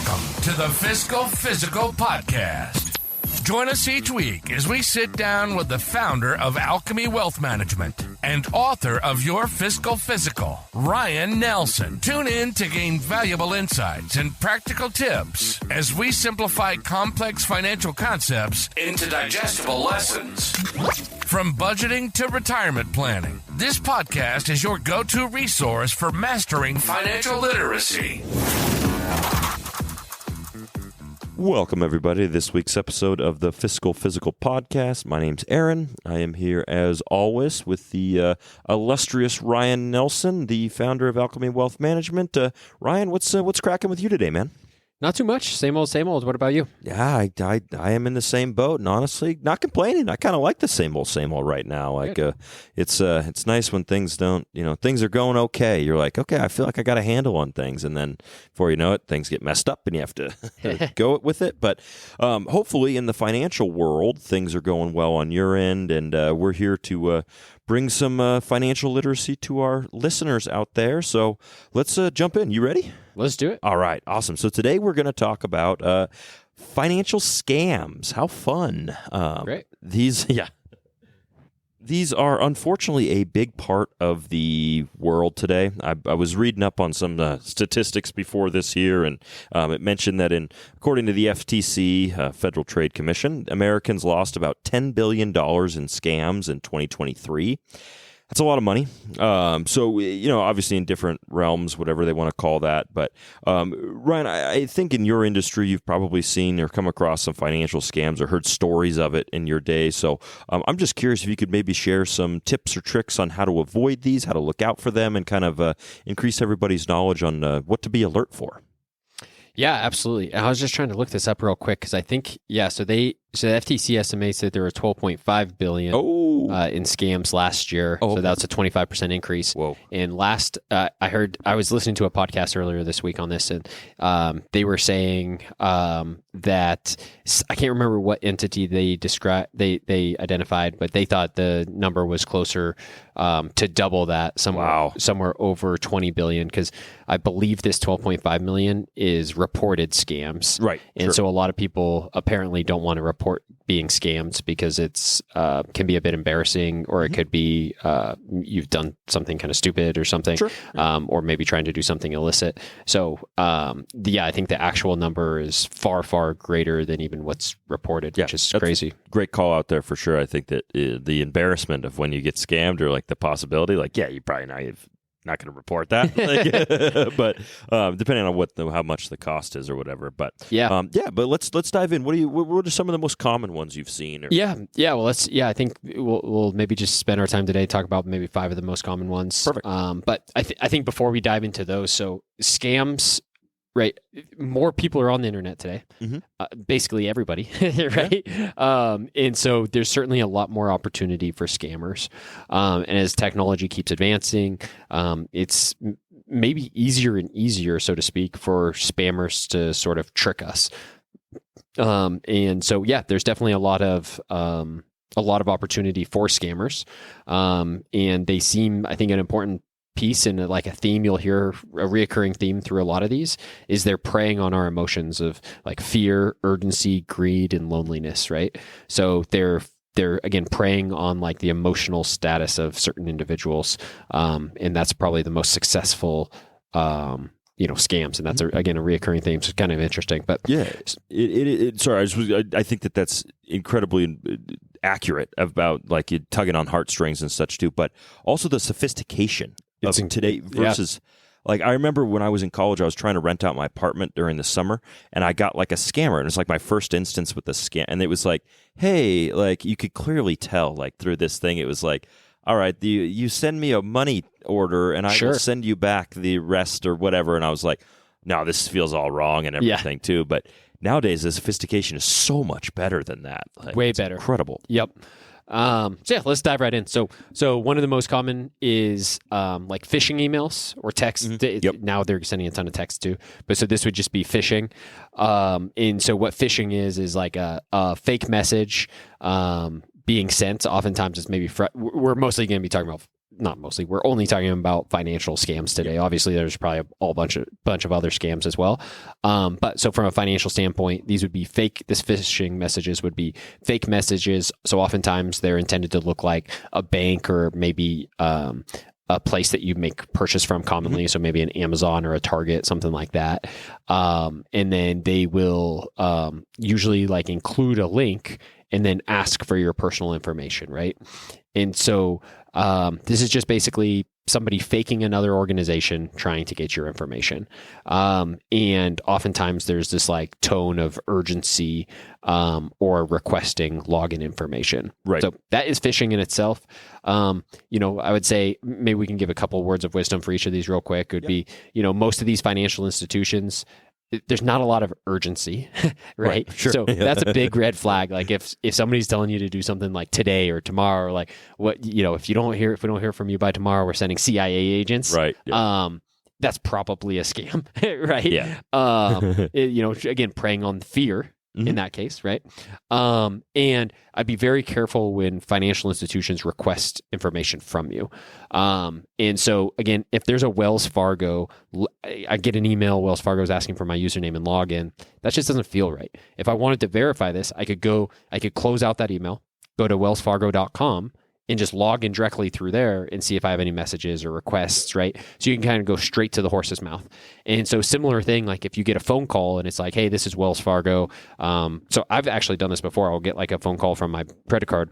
Welcome to the Fiscal Physical Podcast. Join us each week as we sit down with the founder of Alchemy Wealth Management and author of Your Fiscal Physical, Ryan Nelson. Tune in to gain valuable insights and practical tips as we simplify complex financial concepts into digestible lessons. From budgeting to retirement planning, this podcast is your go-to resource for mastering financial literacy. Welcome, everybody, to this week's episode of the Fiscal Physical Podcast. My name's Aaron. I am here, as always, with the illustrious Ryan Nelson, the founder of Alchemy Wealth Management. Ryan, what's cracking with you today, man? Not too much. Same old, same old. What about you? Yeah, I am in the same boat, and honestly, not complaining. I kind of like the same old right now. Like, it's nice when things don't, things are going okay. You're like, okay, I feel like I got a handle on things, and then before you know it, things get messed up, and you have to go with it. But hopefully, in the financial world, things are going well on your end, and we're here to bring some financial literacy to our listeners out there. So let's jump in. You ready? Let's do it. All right. Awesome. So today we're going to talk about financial scams. How fun. Great. These are unfortunately a big part of the world today. I was reading up on some statistics before this year, and it mentioned that according to the FTC, Federal Trade Commission, Americans lost about $10 billion in scams in 2023. That's a lot of money. So, obviously in different realms, whatever they want to call that. But, Ryan, I think in your industry, you've probably seen or come across some financial scams or heard stories of it in your day. So I'm just curious if you could maybe share some tips or tricks on how to avoid these, how to look out for them, and kind of increase everybody's knowledge on what to be alert for. Yeah, absolutely. I was just trying to look this up real quick because I think, so the FTC estimates that there were $12.5 billion in scams last year. So that's a 25% increase. Whoa. And I was listening to a podcast earlier this week on this, and they were saying that I can't remember what entity they identified, but they thought the number was closer to double that, somewhere over 20 billion, because I believe this 12.5 million is reported scams. Right. And so a lot of people apparently don't want to report being scammed because it's can be a bit embarrassing, or it could be you've done something kind of stupid or something, or maybe trying to do something illicit. So I think the actual number is far, far greater than even what's reported, which is crazy. Great call out there for sure. I think that the embarrassment of when you get scammed, or like the possibility, like, you probably not going to report that, but depending on how much the cost is or whatever. But but let's dive in. What are some of the most common ones you've seen? Well, I think we'll maybe just spend our time today talk about maybe 5 of the most common ones. Perfect. But I think before we dive into those, so scams. Right. More people are on the internet today. Basically everybody, right? And so there's certainly a lot more opportunity for scammers. And as technology keeps advancing, it's maybe easier and easier, so to speak, for spammers to sort of trick us. And so, there's definitely a lot of opportunity for scammers. And they seem, I think, an important piece, and like a theme you'll hear, a reoccurring theme through a lot of these, is they're preying on our emotions of like fear, urgency, greed, and loneliness, right? So they're again preying on like the emotional status of certain individuals, and that's probably the most successful scams, and that's again a reoccurring theme. So it's kind of interesting, but I think that's incredibly accurate about like you tugging on heartstrings and such too, but also the sophistication of today versus like, I remember when I was in college, I was trying to rent out my apartment during the summer, and I got like a scammer, and it's like my first instance with the scam, and it was like, hey, like you could clearly tell like through this thing, it was like, all right, you send me a money order, and I will send you back the rest or whatever, and I was like, no, this feels all wrong and everything too, but nowadays the sophistication is so much better than that. Like, way better. Incredible. Yep. Let's dive right in. So one of the most common is like phishing emails or text. Now they're sending a ton of text too, but so this would just be phishing. And so what phishing is like a fake message being sent. Oftentimes it's maybe we're mostly going to be talking about not mostly, we're only talking about financial scams today. Obviously, there's probably a bunch of other scams as well. But so from a financial standpoint, these would be fake. This phishing messages would be fake messages. So oftentimes they're intended to look like a bank or maybe a place that you make purchase from commonly. So maybe an Amazon or a Target, something like that. And then they will usually like include a link and then ask for your personal information, right? And so this is just basically somebody faking another organization trying to get your information. And oftentimes there's this like tone of urgency or requesting login information. Right. So that is phishing in itself. I would say maybe we can give a couple words of wisdom for each of these real quick. It would be, most of these financial institutions, there's not a lot of urgency, right? Sure. So that's a big red flag. Like if somebody's telling you to do something like today or tomorrow, or like if we don't hear from you by tomorrow, we're sending CIA agents. Right. Yeah. That's probably a scam, right? Yeah. Again, preying on fear. In that case, right? And I'd be very careful when financial institutions request information from you. And so, again, if there's a Wells Fargo, I get an email, Wells Fargo is asking for my username and login. That just doesn't feel right. If I wanted to verify this, I could close out that email, go to wellsfargo.com, and just log in directly through there and see if I have any messages or requests, right? So you can kind of go straight to the horse's mouth. And so similar thing, like if you get a phone call and it's like, hey, this is Wells Fargo. So I've actually done this before. I'll get like a phone call from my credit card.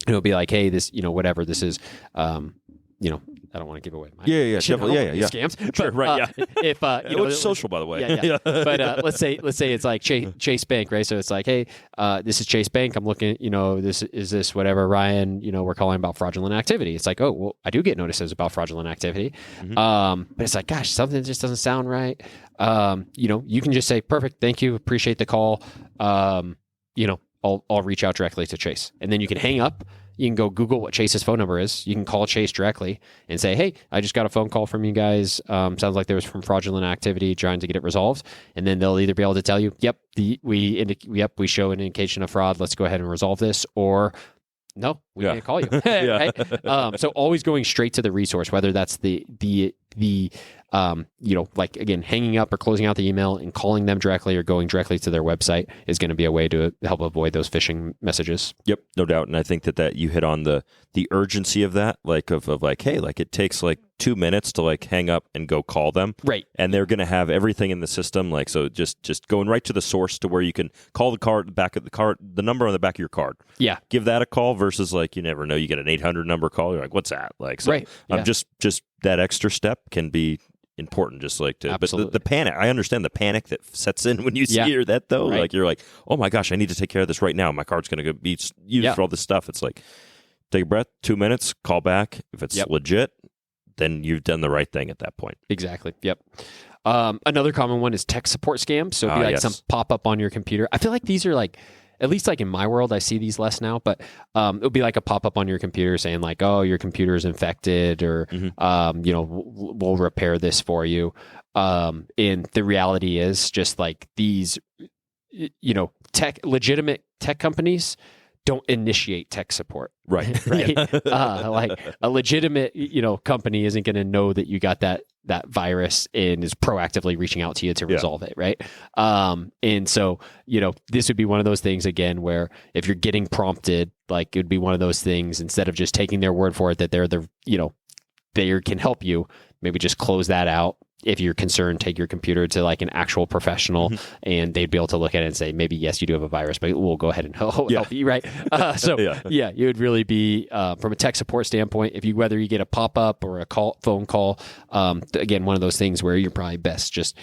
And it'll be like, hey, this, whatever, this is, I don't want to give away my definitely, scams. Sure, but, right, yeah. If it's social, by the way. Yeah. But let's say it's like Chase Bank, right? So it's like, hey, this is Chase Bank. I'm looking, this whatever, Ryan. We're calling about fraudulent activity. It's like, oh, well, I do get notices about fraudulent activity, but it's like, gosh, something just doesn't sound right. You can just say, perfect, thank you, appreciate the call. I'll reach out directly to Chase, and then you can hang up. You can go Google what Chase's phone number is. You can call Chase directly and say, hey, I just got a phone call from you guys. Sounds like there was from fraudulent activity trying to get it resolved. And then they'll either be able to tell you, yep, we show an indication of fraud. Let's go ahead and resolve this. Or no, we can't call you. Right? So always going straight to the resource, whether that's the like again, hanging up or closing out the email and calling them directly or going directly to their website is going to be a way to help avoid those phishing messages. Yep, no doubt. And I think that you hit on the urgency of that, like of like, hey, like it takes like 2 minutes to like hang up and go call them. Right. And they're going to have everything in the system. Like, so just going right to the source to where you can call the card, back of the card, the number on the back of your card. Yeah. Give that a call versus like, you never know, you get an 800 number call. You're like, what's that? Like, so right. Yeah. just that extra step can be important, just like to, absolutely. But the panic, I understand the panic that sets in when you hear that though. Right. Like you're like, oh my gosh, I need to take care of this right now. My card's going to be used for all this stuff. It's like, take a breath, 2 minutes, call back. If it's legit, then you've done the right thing at that point. Exactly. Yep. Another common one is tech support scams. So it'd be like some pop up on your computer. I feel like these are like, at least like in my world, I see these less now, but it'll be like a pop up on your computer saying like, oh, your computer is infected or, we'll repair this for you. And the reality is just like these, legitimate tech companies don't initiate tech support. Right. Right. Like a legitimate, company isn't going to know that you got that virus and is proactively reaching out to you to resolve it. Right. And so, this would be one of those things again, where if you're getting prompted, like it would be one of those things, instead of just taking their word for it, that they can help you, maybe just close that out. If you're concerned, take your computer to like an actual professional and they'd be able to look at it and say, maybe, yes, you do have a virus, but we'll go ahead and help you. Right. You would really be, from a tech support standpoint, whether you get a pop-up or a phone call, again, one of those things where you're probably best just,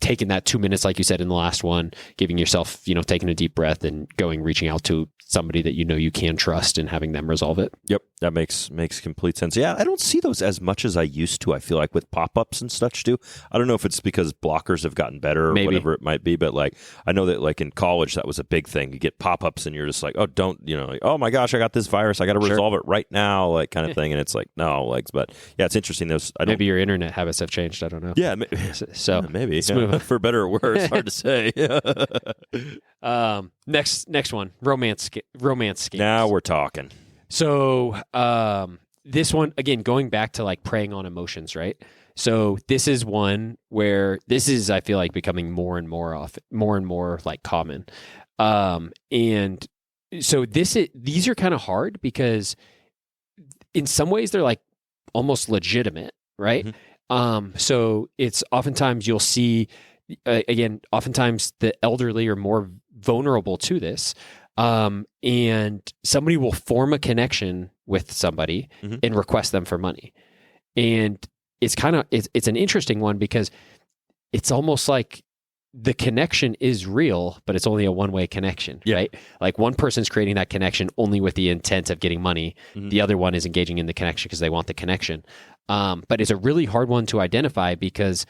taking that 2 minutes, like you said in the last one, giving yourself, taking a deep breath and reaching out to somebody that you can trust and having them resolve it. Yep, that makes complete sense. Yeah, I don't see those as much as I used to. I feel like with pop-ups and such too. I don't know if it's because blockers have gotten better or whatever it might be, but like I know that like in college that was a big thing. You get pop-ups and you're just like, oh, don't, like, oh my gosh, I got this virus, I got to resolve it right now, like kind of thing. And it's like, no, like, but yeah, it's interesting. Maybe your internet habits have changed. I don't know. Yeah, so maybe for better or worse, hard to say. Next one, romance scams. Now we're talking. So this one, again, going back to like preying on emotions, right? So this is one where this is, I feel like, becoming more and more like common. And so these are kind of hard because in some ways they're like almost legitimate, right? So it's oftentimes you'll see, again, oftentimes the elderly are more vulnerable to this. And somebody will form a connection with somebody and request them for money. And it's an interesting one because it's almost like the connection is real, but it's only a one-way connection, right? Like one person's creating that connection only with the intent of getting money. The other one is engaging in the connection because they want the connection. But it's a really hard one to identify because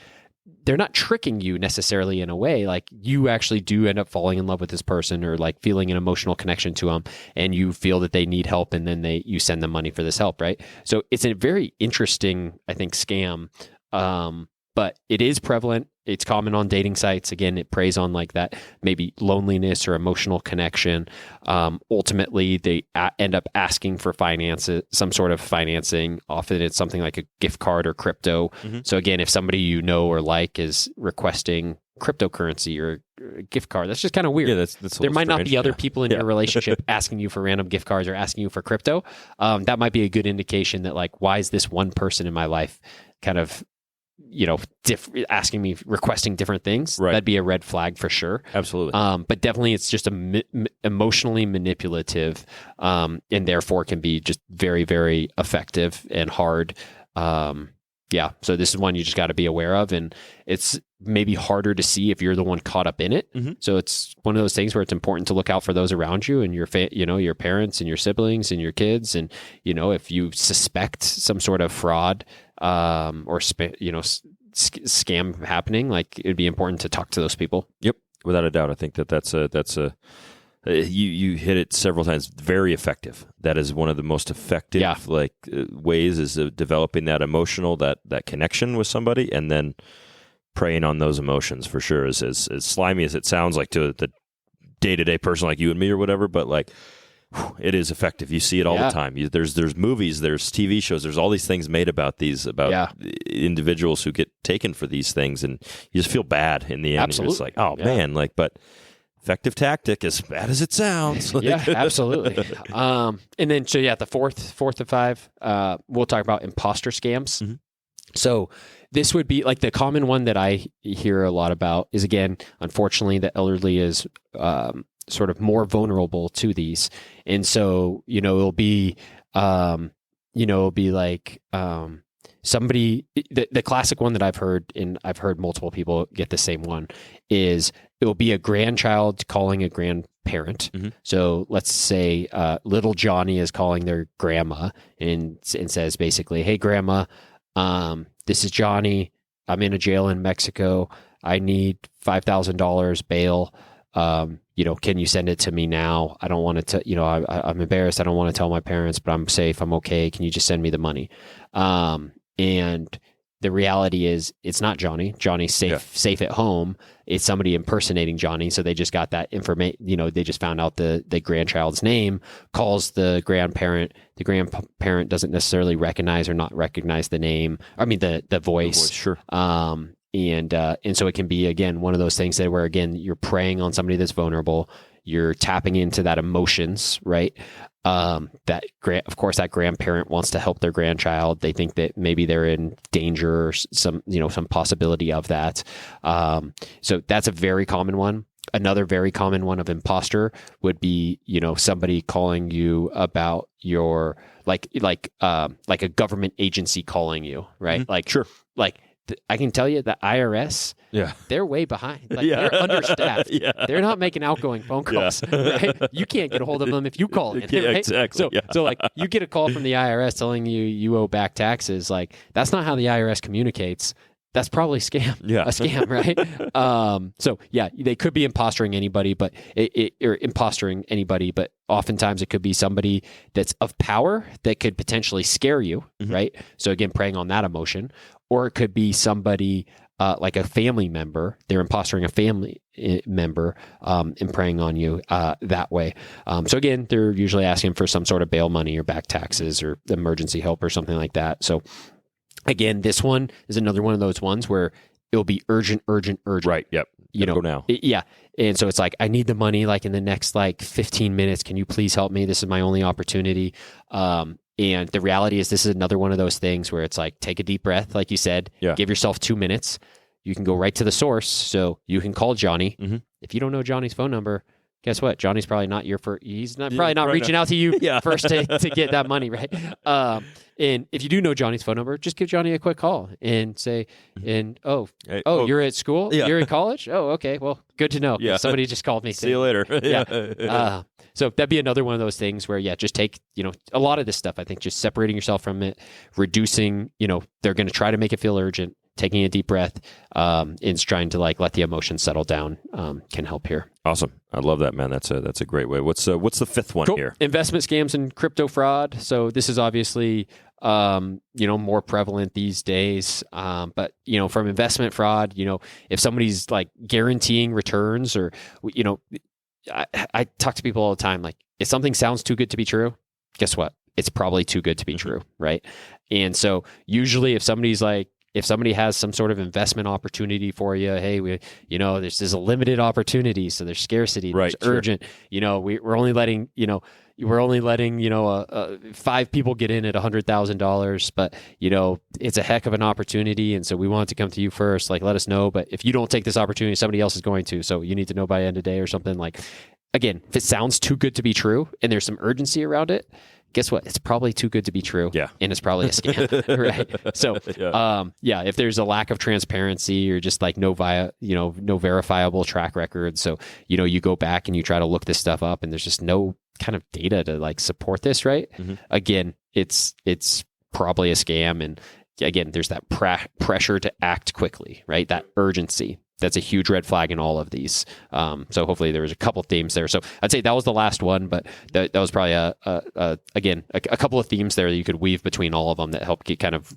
they're not tricking you necessarily in a way. Like you actually do end up falling in love with this person or like feeling an emotional connection to them, and you feel that they need help, and then you send them money for this help, right? So it's a very interesting, I think, scam. But it is prevalent. It's common on dating sites. Again, it preys on like that maybe loneliness or emotional connection. Ultimately, they end up asking for some sort of financing. Often it's something like a gift card or crypto. So again, if somebody you know or like is requesting cryptocurrency or a gift card, that's just kind of weird. Yeah, that's there might not be other people in your relationship asking you for random gift cards or asking you for crypto. That might be a good indication that like, why is this one person in my life kind of asking me, requesting different things? Right. That'd be a red flag for sure. Absolutely. But definitely it's just emotionally manipulative, and therefore can be just very, very effective and hard. So this is one you just got to be aware of, and it's maybe harder to see if you're the one caught up in it. So it's one of those things where it's important to look out for those around you and your your parents and your siblings and your kids. And, if you suspect some sort of fraud, or scam happening, like it'd be important to talk to those people. Yep. Without a doubt. I think that's a you hit it several times. Very effective. That is one of the most effective ways is developing that emotional, that connection with somebody, and then preying on those emotions for sure. As slimy as it sounds like to the day-to-day person like you and me or whatever, but like it is effective. You see it all the time. There's movies, there's TV shows, there's all these things made about individuals who get taken for these things, and you just feel bad in the end. Absolutely. It's like, man, but effective tactic, as bad as it sounds. Yeah, absolutely. And then, the fourth of five, we'll talk about imposter scams. So this would be like the common one that I hear a lot about is, again, unfortunately, the elderly is sort of more vulnerable to these. And so, it'll be, like somebody, the classic one that I've heard, and I've heard multiple people get the same one, is it will be a grandchild calling a grandparent. So let's say little Johnny is calling their grandma and says basically, "Hey, grandma, this is Johnny. I'm in a jail in Mexico. I need $5,000 bail. Can you send it to me now? I don't want it to, I'm embarrassed. I don't want to tell my parents, but I'm safe. I'm okay. Can you just send me the money?" And the reality is it's not Johnny. Johnny's safe at home. It's somebody impersonating Johnny. So they just got that information, they just found out the grandchild's name, calls the grandparent. The grandparent doesn't necessarily recognize or not recognize the name. I mean, the voice. Sure. And so it can be, again, one of those things where, again, you're preying on somebody that's vulnerable. You're tapping into that emotions, right? Of course, that grandparent wants to help their grandchild. They think that maybe they're in danger or some possibility of that. So that's a very common one. Another very common one of imposter would be, somebody calling you about your like a government agency calling you, right? Like, sure. Like, I can tell you the IRS, they're way behind. Like, they're understaffed. They're not making outgoing phone calls. Right? You can't get a hold of them if you call in. Right? Exactly. So like, you get a call from the IRS telling you owe back taxes. Like, that's not how the IRS communicates. That's probably a scam, right? So they could be impostoring anybody, but but oftentimes it could be somebody that's of power that could potentially scare you, right? So again, preying on that emotion. Or it could be somebody like a family member. They're impostering a family member and preying on you that way. So again, they're usually asking for some sort of bail money or back taxes or emergency help or something like that. So again, this one is another one of those ones where it'll be urgent. Right. Yep. Go now. Yeah. And so it's like, I need the money like in the next like 15 minutes. Can you please help me? This is my only opportunity. And the reality is this is another one of those things where it's like, take a deep breath. Like you said, give yourself 2 minutes. You can go right to the source. So you can call Johnny. Mm-hmm. If you don't know Johnny's phone number, guess what? Johnny's probably not your first. He's not probably not reaching out to you first to get that money, right? And if you do know Johnny's phone number, just give Johnny a quick call and say, you're at school? Yeah. You're in college? Oh, okay. Well, good to know. Yeah. Somebody just called me. See you later. So that'd be another one of those things where, just take, a lot of this stuff, I think just separating yourself from it, reducing, they're going to try to make it feel urgent, taking a deep breath, and trying to like let the emotions settle down can help here. Awesome. I love that, man. That's a great way. What's the fifth one here? Investment scams and crypto fraud. So this is obviously, more prevalent these days. But, from investment fraud, if somebody's like guaranteeing returns or, I talk to people all the time, like if something sounds too good to be true, guess what? It's probably too good to be true. Right. And so usually if somebody has some sort of investment opportunity for you, hey, there's a limited opportunity, so there's scarcity, there's urgent. We're only letting 5 people get in at $100,000, but it's a heck of an opportunity, and so we want to come to you first. Like, let us know. But if you don't take this opportunity, somebody else is going to. So you need to know by end of day or something. Like, again, if it sounds too good to be true, and there's some urgency around it, guess what? It's probably too good to be true. Yeah. And it's probably a scam. Right. So, if there's a lack of transparency or just like no verifiable track record. So, you go back and you try to look this stuff up and there's just no kind of data to like support this, right? Mm-hmm. Again, it's probably a scam. And again, there's that pressure to act quickly, right? That urgency. That's a huge red flag in all of these. So hopefully there was a couple of themes there. So I'd say that was the last one, but that was probably a couple of themes there that you could weave between all of them that help get kind of,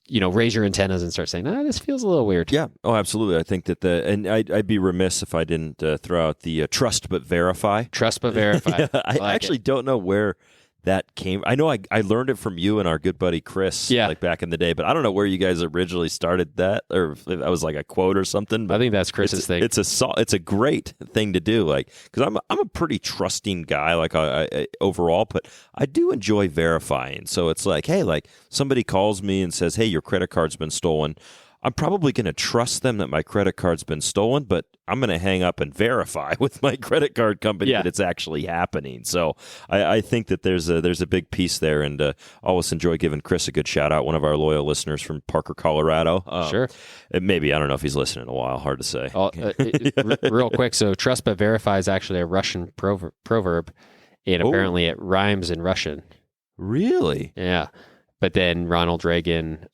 raise your antennas and start saying, this feels a little weird. Yeah. Oh, absolutely. I think that and I'd be remiss if I didn't throw out the trust but verify. Trust but verify. I actually don't know where that came. I know I learned it from you and our good buddy Chris, like back in the day, but I don't know where you guys originally started that, or if that was like a quote or something. I think that's Chris's thing. It's a great thing to do, like, because I'm a pretty trusting guy, like I overall, but I do enjoy verifying. So it's like, hey, like somebody calls me and says, hey, your credit card's been stolen. I'm probably going to trust them that my credit card's been stolen, but I'm going to hang up and verify with my credit card company that it's actually happening. So I think that there's a big piece there, and always enjoy giving Chris a good shout out, one of our loyal listeners from Parker, Colorado. Sure. Maybe, I don't know if he's listening in a while. Hard to say. Real quick, so trust but verify is actually a Russian proverb, and apparently it rhymes in Russian. Really? Yeah. But then Ronald Reagan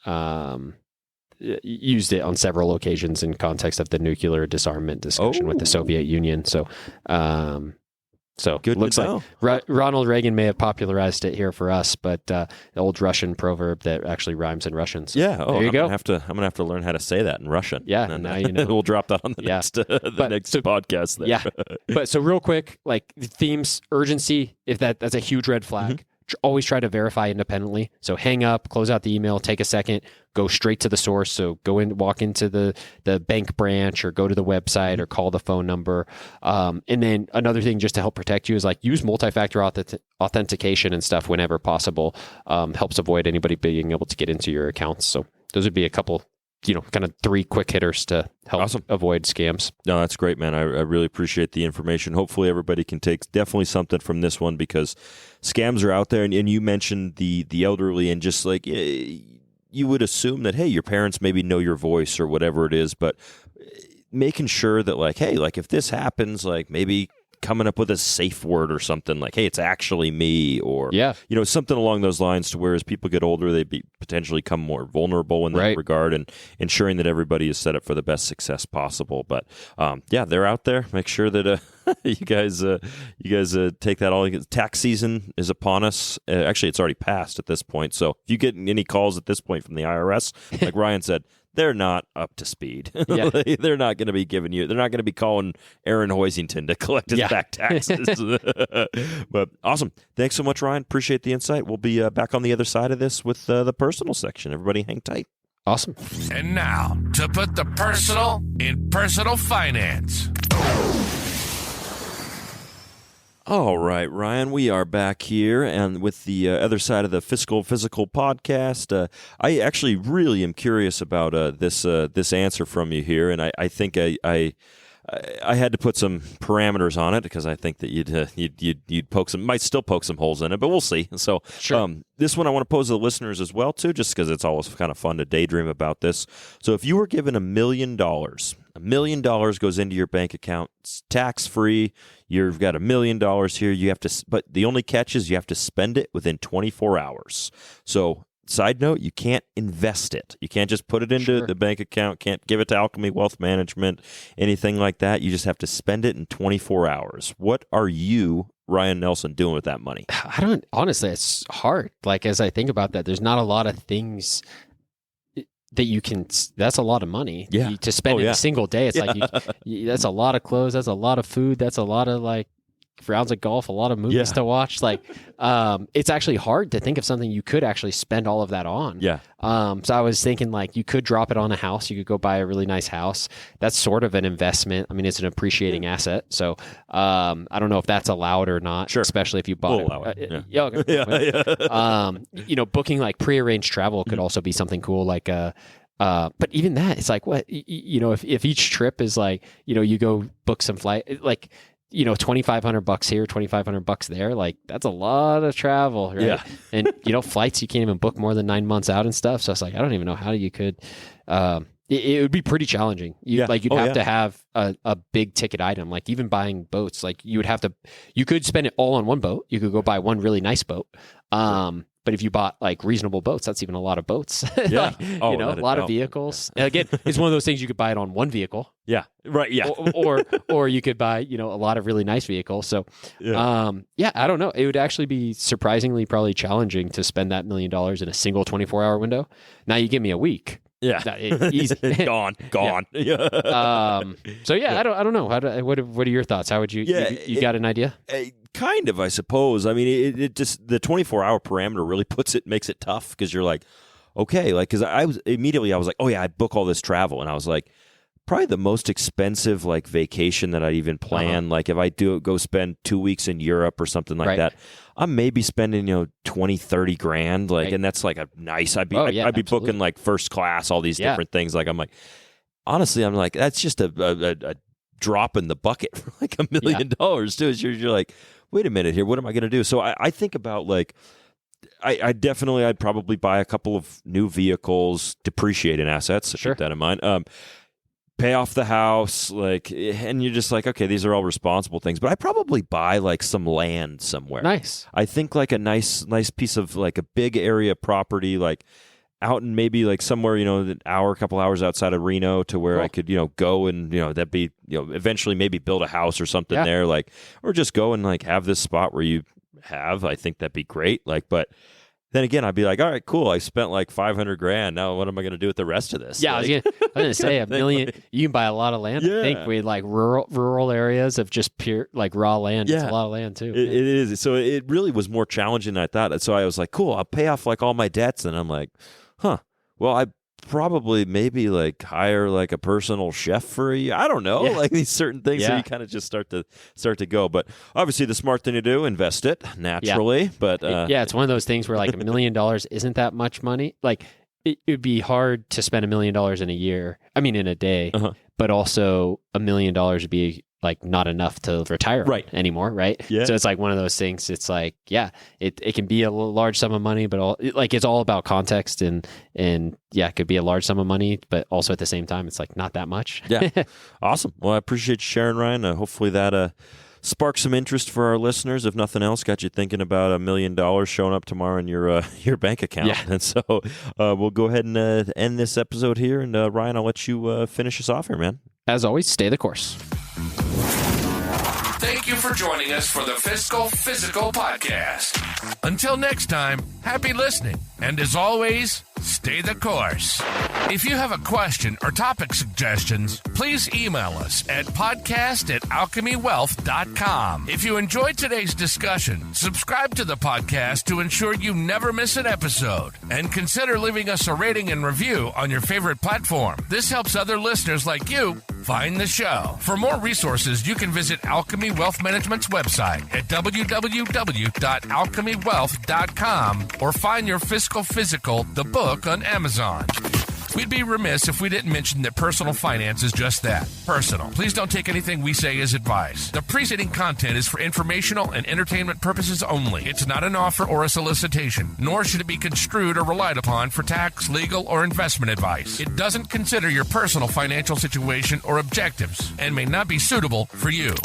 used it on several occasions in context of the nuclear disarmament discussion with the Soviet Union. So, good looks like Ronald Reagan may have popularized it here for us, but the old Russian proverb that actually rhymes in Russian. So yeah. Oh, there you go. I'm gonna have to learn how to say that in Russian. Yeah. And now you know. We'll drop that on the next podcast. There. Yeah. But so real quick, like themes, urgency. If that's a huge red flag. Mm-hmm. Always try to verify independently. So hang up, close out the email, take a second, go straight to the source. So walk into the bank branch or go to the website or call the phone number. And then another thing just to help protect you is like use multi-factor authentication and stuff whenever possible. Helps avoid anybody being able to get into your accounts. So those would be a couple, kind of 3 quick hitters to help avoid scams. No, that's great, man. I really appreciate the information. Hopefully everybody can take definitely something from this one, because scams are out there. And you mentioned the elderly, and just like you would assume that, hey, your parents maybe know your voice or whatever it is, but making sure that like, hey, like if this happens, like maybe coming up with a safe word or something like, hey, it's actually me, or something along those lines, to where as people get older, they potentially become more vulnerable in that regard, and ensuring that everybody is set up for the best success possible. But they're out there. Make sure that you guys take that all. Tax season is upon us. Actually, it's already passed at this point. So if you get any calls at this point from the IRS, like Ryan said, they're not up to speed. Yeah. They're not going to be they're not going to be calling Aaron Hoisington to collect his back taxes. But awesome. Thanks so much, Ryan. Appreciate the insight. We'll be back on the other side of this with the personal section. Everybody hang tight. Awesome. And now, to put the personal in personal finance. All right, Ryan, we are back here, and with the other side of the Fiscal Physical podcast. I actually really am curious about this answer from you here, and I think I had to put some parameters on it, because I think that you'd might still poke some holes in it, but we'll see. So sure. This one I want to pose to the listeners as well too, just because it's always kind of fun to daydream about this. So if you were given $1 million, $1 million goes into your bank account, it's tax free. You've got $1 million here. But the only catch is you have to spend it within 24 hours. So, side note, you can't invest it. You can't just put it into the bank account, can't give it to Alchemy Wealth Management, anything like that. You just have to spend it in 24 hours. What are you, Ryan Nelson, doing with that money? Honestly, it's hard. Like, as I think about that, there's not a lot of things that you can, that's a lot of money to spend in a single day. It's like, that's a lot of clothes. That's a lot of food. That's a lot of like rounds of golf, a lot of movies to watch. Like, it's actually hard to think of something you could actually spend all of that on. Yeah. So I was thinking, like, you could drop it on a house. You could go buy a really nice house. That's sort of an investment. I mean, it's an appreciating asset. So I don't know if that's allowed or not, especially if you bought it. Booking like prearranged travel could also be something cool. Like, but even that, it's like, what, if each trip is like, you go book some flight, like, $2,500 here, $2,500 there. Like, that's a lot of travel, right? Yeah. And flights you can't even book more than 9 months out and stuff. So it's like, I don't even know how you could. It would be pretty challenging. You'd have to have a big ticket item, like even buying boats. Like, you could spend it all on one boat. You could go buy one really nice boat. But if you bought like reasonable boats, that's even a lot of boats. Yeah. A lot of vehicles. Yeah. Again, it's one of those things you could buy it on one vehicle. Yeah. Right. Yeah. or you could buy, a lot of really nice vehicles. So, I don't know. It would actually be surprisingly probably challenging to spend that $1 million in a single 24-hour window. Now you give me a week. Yeah. Easy. Gone. Yeah. I don't know. What are your thoughts? How would you got an idea? Kind of, I suppose. I mean, it just, the 24-hour parameter really makes it tough, because you're like, okay, like, because I was like, oh yeah, I'd book all this travel, and I was like, probably the most expensive like vacation that I'd even plan. Like, if I go spend 2 weeks in Europe or something like that, I'm maybe spending, $20-30 grand. Like, and that's like a nice, I'd be booking like first class, all these different things. Like, I'm like, honestly, that's just a drop in the bucket for like $1 million too. You're like, wait a minute here, what am I going to do? So I think about like, I'd probably buy a couple of new vehicles, depreciating assets. Keep that in mind. Pay off the house, like, and you're just like, okay, these are all responsible things. But I probably buy like some land somewhere. Nice. I think like a nice piece of like a big area property, like out in maybe like somewhere, an hour, a couple hours outside of Reno, to where I could, go and, that'd be, eventually maybe build a house or something there, like, or just go and like have this spot where you have. I think that'd be great. Like, but then again, I'd be like, all right, cool. I spent like $500 grand. Now, what am I going to do with the rest of this? Yeah, like, I was going to say $1 million. You can buy a lot of land. Yeah. I think we like rural areas of just pure like raw land. Yeah. It's a lot of land too. It is. So it really was more challenging than I thought. So I was like, cool. I'll pay off like all my debts, and I'm like, well, I probably maybe like hire like a personal chef for a year. I don't know, like these certain things. So you kind of just start to go. But obviously, the smart thing to do, invest it naturally. Yeah. But it's one of those things where like $1 million isn't that much money. Like, it would be hard to spend $1 million in a day. But also $1 million would be like not enough to retire anymore, right? Yeah. So it's like one of those things. It's like, it can be a large sum of money, but it's all about context, and it could be a large sum of money, but also at the same time, it's like not that much. Yeah. Awesome. Well, I appreciate you sharing, Ryan. Hopefully that sparked some interest for our listeners. If nothing else, got you thinking about $1 million showing up tomorrow in your bank account. Yeah. And so we'll go ahead and end this episode here. And Ryan, I'll let you finish us off here, man. As always, stay the course. Thank you for joining us for the Fiscal Physical Podcast. Until next time, happy listening. And as always, stay the course. If you have a question or topic suggestions, please email us at podcast@alchemywealth.com. If you enjoyed today's discussion, subscribe to the podcast to ensure you never miss an episode. And consider leaving us a rating and review on your favorite platform. This helps other listeners like you find the show. For more resources, you can visit Alchemy Wealth Management's website at www.alchemywealth.com or find your Fiscal Physical, the book, on Amazon. We'd be remiss if we didn't mention that personal finance is just that, personal. Please don't take anything we say as advice. The preceding content is for informational and entertainment purposes only. It's not an offer or a solicitation, nor should it be construed or relied upon for tax, legal, or investment advice. It doesn't consider your personal financial situation or objectives and may not be suitable for you.